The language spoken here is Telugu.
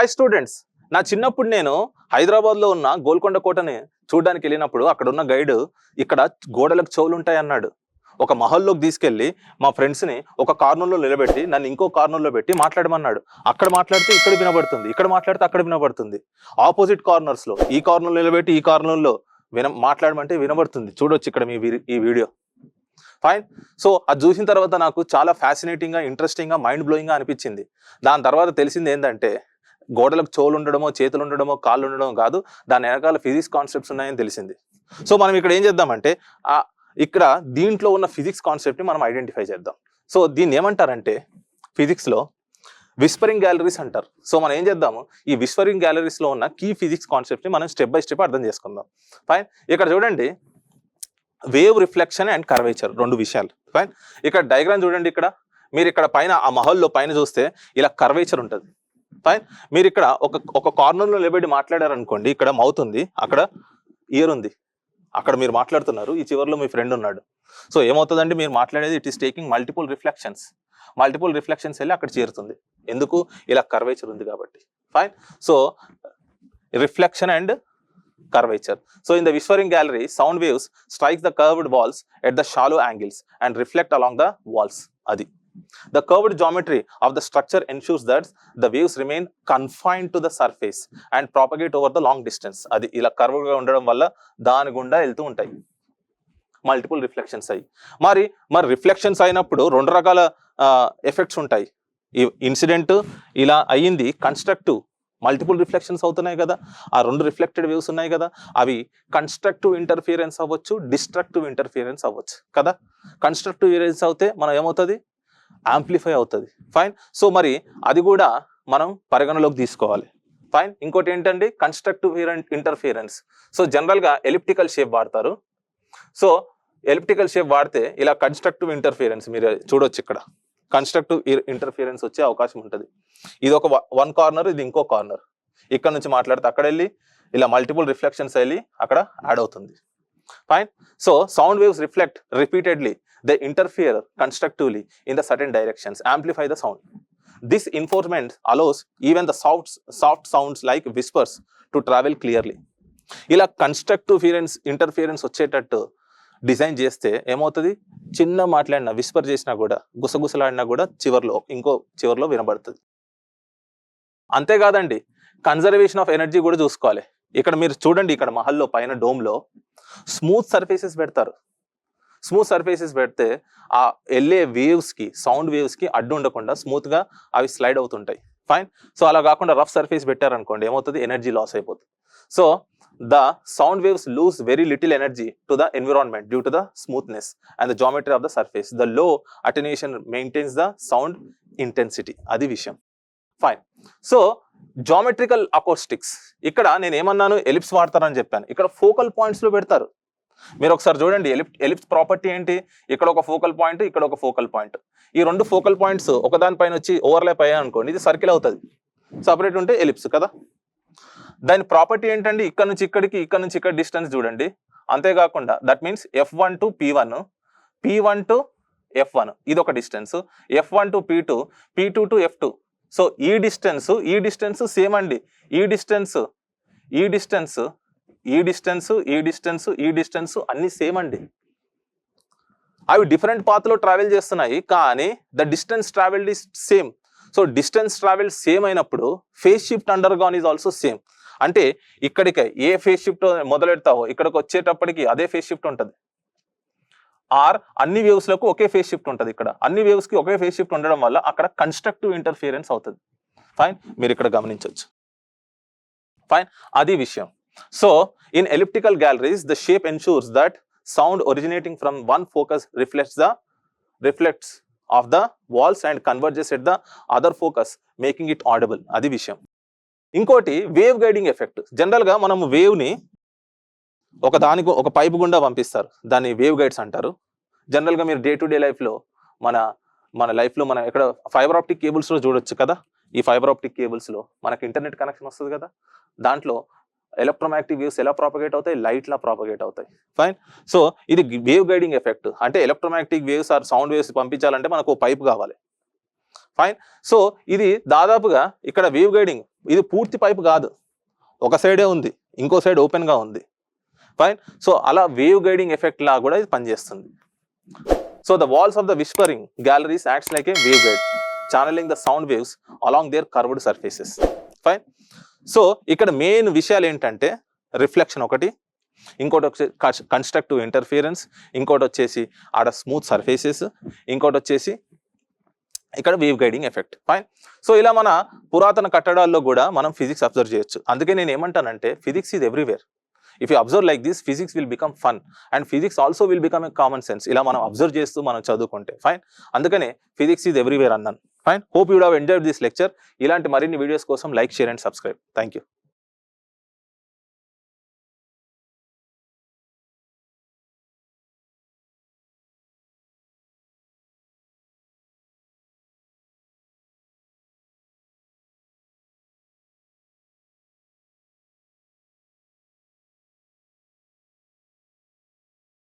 హాయ్ స్టూడెంట్స్, నా చిన్నప్పుడు నేను హైదరాబాద్లో ఉన్న గోల్కొండ కోటని చూడడానికి వెళ్ళినప్పుడు అక్కడ ఉన్న గైడ్ ఇక్కడ గోడలకు చెవులు ఉంటాయి అన్నాడు. ఒక మహల్లోకి తీసుకెళ్లి మా ఫ్రెండ్స్ని ఒక కార్నర్లో నిలబెట్టి నన్ను ఇంకో కార్నర్లో పెట్టి మాట్లాడమన్నాడు. అక్కడ మాట్లాడితే ఇక్కడ వినబడుతుంది, ఇక్కడ మాట్లాడితే అక్కడ వినబడుతుంది. ఆపోజిట్ కార్నర్స్లో ఈ కార్నర్లో నిలబెట్టి ఈ కార్నర్లో మాట్లాడమంటే వినబడుతుంది. చూడొచ్చు ఇక్కడ ఈ వీడియో. ఫైన్. సో అది చూసిన తర్వాత నాకు చాలా ఫ్యాసినేటింగ్గా, ఇంట్రెస్టింగ్గా, మైండ్ బ్లోయింగ్గా అనిపించింది. దాని తర్వాత తెలిసింది ఏంటంటే గోడలకు చెవులు ఉండడమో, చేతులు ఉండడమో, కాళ్ళు ఉండడమో కాదు, దాని వెనకాల ఫిజిక్స్ కాన్సెప్ట్స్ ఉన్నాయని తెలిసింది. సో మనం ఇక్కడ ఏం చేద్దామంటే ఇక్కడ దీంట్లో ఉన్న ఫిజిక్స్ కాన్సెప్ట్ని మనం ఐడెంటిఫై చేద్దాం. సో దీన్ని ఏమంటారంటే ఫిజిక్స్లో విస్పరింగ్ గ్యాలరీస్ అంటారు. సో మనం ఏం చేద్దాము, ఈ విస్పరింగ్ గ్యాలరీస్లో ఉన్న కీ ఫిజిక్స్ కాన్సెప్ట్ని మనం స్టెప్ బై స్టెప్ అర్థం చేసుకుందాం. ఫైన్. ఇక్కడ చూడండి, వేవ్ రిఫ్లెక్షన్ అండ్ కర్వేచర్ రెండు విషయాలు. ఫైన్. ఇక్కడ డయాగ్రామ్ చూడండి. ఇక్కడ మీరు ఇక్కడ పైన ఆ మహల్లో పైన చూస్తే ఇలా కర్వేచర్ ఉంటుంది. ఫైన్. మీరు ఇక్కడ ఒక కార్నర్లో నిలబడి మాట్లాడారనుకోండి, ఇక్కడ మౌత్ ఉంది, అక్కడ ఇయర్ ఉంది, అక్కడ మీరు మాట్లాడుతున్నారు, ఈ చివరిలో మీ ఫ్రెండ్ ఉన్నాడు. సో ఏమవుతుందంటే మీరు మాట్లాడేది it is taking multiple reflections వెళ్ళి అక్కడ చేరుతుంది. ఎందుకు? ఇలా కర్వేచర్ ఉంది కాబట్టి. Fine. So reflection and curvature. So in the whispering gallery, sound waves strike the curved walls at the shallow angles and reflect along the walls. Adi. The curved geometry of the structure ensures that the waves remain confined to the surface and propagate over the long distance. Adi ila curved ga undadam valla daani gunda eltu untayi multiple reflections ayi. మరి రిఫ్లెక్షన్స్ అయినప్పుడు రెండు రకాల ఎఫెక్ట్స్ ఉంటాయి. ఈ ఇన్సిడెంట్ ఇలా అయ్యింది, కన్స్ట్రక్టివ్ మల్టిపుల్ రిఫ్లెక్షన్స్ అవుతున్నాయి కదా, ఆ రెండు రిఫ్లెక్టెడ్ వేవ్స్ ఉన్నాయి కదా, అవి కన్స్ట్రక్టివ్ ఇంటర్ఫియరెన్స్ అవ్వచ్చు, డిస్ట్రక్టివ్ ఇంటర్ఫియరెన్స్ అవ్వచ్చు కదా. కన్స్ట్రక్టివ్ ఇరెన్స్ అవుతే మనం ఏమవుతుంది, యాంప్లిఫై అవుతుంది. ఫైన్. సో మరి అది కూడా మనం పరిగణలోకి తీసుకోవాలి. ఫైన్. ఇంకోటి ఏంటండి, కన్స్ట్రక్టివ్ ఇంటర్ఫియరెన్స్. సో జనరల్గా ఎలిప్టికల్ షేప్ వాడతారు. సో ఎలిప్టికల్ షేప్ వాడితే ఇలా కన్స్ట్రక్టివ్ ఇంటర్ఫియరెన్స్ మీరు చూడొచ్చు. ఇక్కడ కన్స్ట్రక్టివ్ ఇంటర్ఫియరెన్స్ వచ్చే అవకాశం ఉంటుంది. ఇది ఒక వన్ కార్నర్, ఇది ఇంకో కార్నర్. ఇక్కడ నుంచి మాట్లాడితే అక్కడ వెళ్ళి ఇలా మల్టిపుల్ రిఫ్లెక్షన్స్ వెళ్ళి అక్కడ యాడ్ అవుతుంది. Fine. So sound waves reflect repeatedly, they interfere constructively in the certain directions, amplify the sound. This reinforcement allows even the soft sounds like whispers to travel clearly. ఇలా కన్స్ట్రక్టివ్ ఇంటర్ఫియరెన్స్ వచ్చేటట్టు డిజైన్ చేస్తే ఏమవుతుంది, చిన్న మాట్లాడినా, విస్పర్ చేసినా కూడా, గుసగుసలాడినా కూడా ఇంకో చివరిలో వినబడుతుంది. అంతేకాదండి, కన్జర్వేషన్ ఆఫ్ ఎనర్జీ కూడా చూసుకోవాలి. ఇక్కడ మీరు చూడండి, ఇక్కడ మహల్లో పైన డోమ్లో స్మూత్ సర్ఫేసెస్ పెడతారు. స్మూత్ సర్ఫేసెస్ పెడితే ఆ వెళ్ళే వేవ్స్కి, సౌండ్ వేవ్స్కి అడ్డు ఉండకుండా స్మూత్గా అవి స్లైడ్ అవుతుంటాయి. ఫైన్. సో అలా కాకుండా రఫ్ సర్ఫేస్ పెట్టారనుకోండి, ఏమవుతుంది, ఎనర్జీ లాస్ అయిపోతుంది. So the sound waves lose very little energy to the environment due to the smoothness and the geometry of the surface. The low attenuation maintains the sound intensity. Adi vishayam. Fine. So geometrical acoustics. ఇక్కడ నేను ఏమన్నాను, ఎలిప్స్ వాడతారని చెప్పాను. ఇక్కడ ఫోకల్ పాయింట్స్ లో పెడతారు. మీరు ఒకసారి చూడండి, ఎలిప్స్ ప్రాపర్టీ ఏంటి, ఇక్కడ ఒక ఫోకల్ పాయింట్, ఇక్కడ ఒక ఫోకల్ పాయింట్. ఈ రెండు ఫోకల్ పాయింట్స్ ఒకదానిపైన వచ్చి ఓవర్లాప్ అయ్యాయి అనుకోండి, ఇది సర్కిల్ అవుతుంది. సపరేట్ ఉంటే ఎలిప్స్ కదా. దాని ప్రాపర్టీ ఏంటండి, ఇక్కడ నుంచి ఇక్కడికి, ఇక్కడ నుంచి ఇక్కడ డిస్టెన్స్ చూడండి. అంతేకాకుండా that means F1 to P1, P1 to F1 ఇది ఒక distance, F1 to P2, P2 to F2. So ఈ డిస్టెన్స్ సేమ్ అండి. ఈ డిస్టెన్స్ అన్ని సేమ్ అండి. అవి డిఫరెంట్ పాత్లో ట్రావెల్ చేస్తున్నాయి, కానీ the distance travelled is same. So distance travel same అయినప్పుడు phase shift undergone is also same. అంటే ఇక్కడికి ఏ ఫేజ్ షిఫ్ట్ మొదలెడతావో ఇక్కడికి వచ్చేటప్పటికి అదే ఫేజ్ షిఫ్ట్ ఉంటుంది. ఆర్ అన్ని వేవ్స్లకు ఒకే ఫేజ్ షిఫ్ట్ ఉంటుంది. ఇక్కడ అన్ని వేవ్స్కి ఒకే ఫేజ్ షిఫ్ట్ ఉండడం వల్ల అక్కడ కన్స్ట్రక్టివ్ ఇంటర్ఫియరెన్స్ అవుతుంది. ఫైన్. మీరు ఇక్కడ గమనించవచ్చు. ఫైన్. అది విషయం. So in elliptical galleries the shape ensures that sound originating from one focus reflects off the walls and converges at the other focus making it audible. అది విషయం. ఇంకోటి వేవ్ గైడింగ్ ఎఫెక్ట్. జనరల్గా మనం వేవ్ని ఒక పైపు గుండా పంపిస్తారు, దాన్ని వేవ్ గైడ్స్ అంటారు. జనరల్గా మీరు డే టు డే లైఫ్లో మన లైఫ్లో మనం ఎక్కడ ఫైబర్ ఆప్టిక్ కేబుల్స్లో చూడొచ్చు కదా. ఈ ఫైబర్ ఆప్టిక్ కేబుల్స్లో మనకి ఇంటర్నెట్ కనెక్షన్ వస్తుంది కదా, దాంట్లో ఎలక్ట్రోమాగ్నెటిక్ వేవ్స్ ఎలా ప్రాపగేట్ అవుతాయి, లైట్లా ప్రాపగేట్ అవుతాయి. ఫైన్. సో ఇది వేవ్ గైడింగ్ ఎఫెక్ట్. అంటే electromagnetic waves or sound waves పంపించాలంటే మనకు పైప్ కావాలి. ఫైన్. సో ఇది దాదాపుగా ఇక్కడ వేవ్ గైడింగ్ ఇది పూర్తి పైపు కాదు, ఒక సైడే ఉంది, ఇంకో సైడ్ ఓపెన్గా ఉంది. ఫైన్. సో అలా వేవ్ గైడింగ్ ఎఫెక్ట్ లా కూడా ఇది పనిచేస్తుంది. So the walls of the whispering galleries acts like a wave guide, channelling the sound waves along their curved surfaces. Fine. So ఇక్కడ మెయిన్ విషయాలు ఏంటంటే రిఫ్లెక్షన్ ఒకటి, ఇంకోటి వచ్చేసి కన్స్ట్రక్టివ్ ఇంటర్ఫియరెన్స్, ఇంకోటి వచ్చేసి ఆడ స్మూత్ సర్ఫేసెస్, ఇంకోటి వచ్చేసి ఇక్కడ wave guiding effect. Fine. So ఇలా మన పురాతన కట్టడాల్లో కూడా మనం ఫిజిక్స్ అబ్జర్వ్ చేయొచ్చు. అందుకే నేను ఏమంటానంటే physics is everywhere. If you observe like this, physics will become fun and physics also will become a common sense. ఇలా మనం అబ్జర్వ్ చేస్తూ మనం చదువుకుంటే. ఫైన్. అందుకనే ఫిజిక్స్ ఈజ్ ఎవ్రీవేర్ అన్నాను. Fine. Hope you would have enjoyed this lecture. ఇలాంటి మరిన్ని వీడియోస్ కోసం like, share and subscribe. Thank you.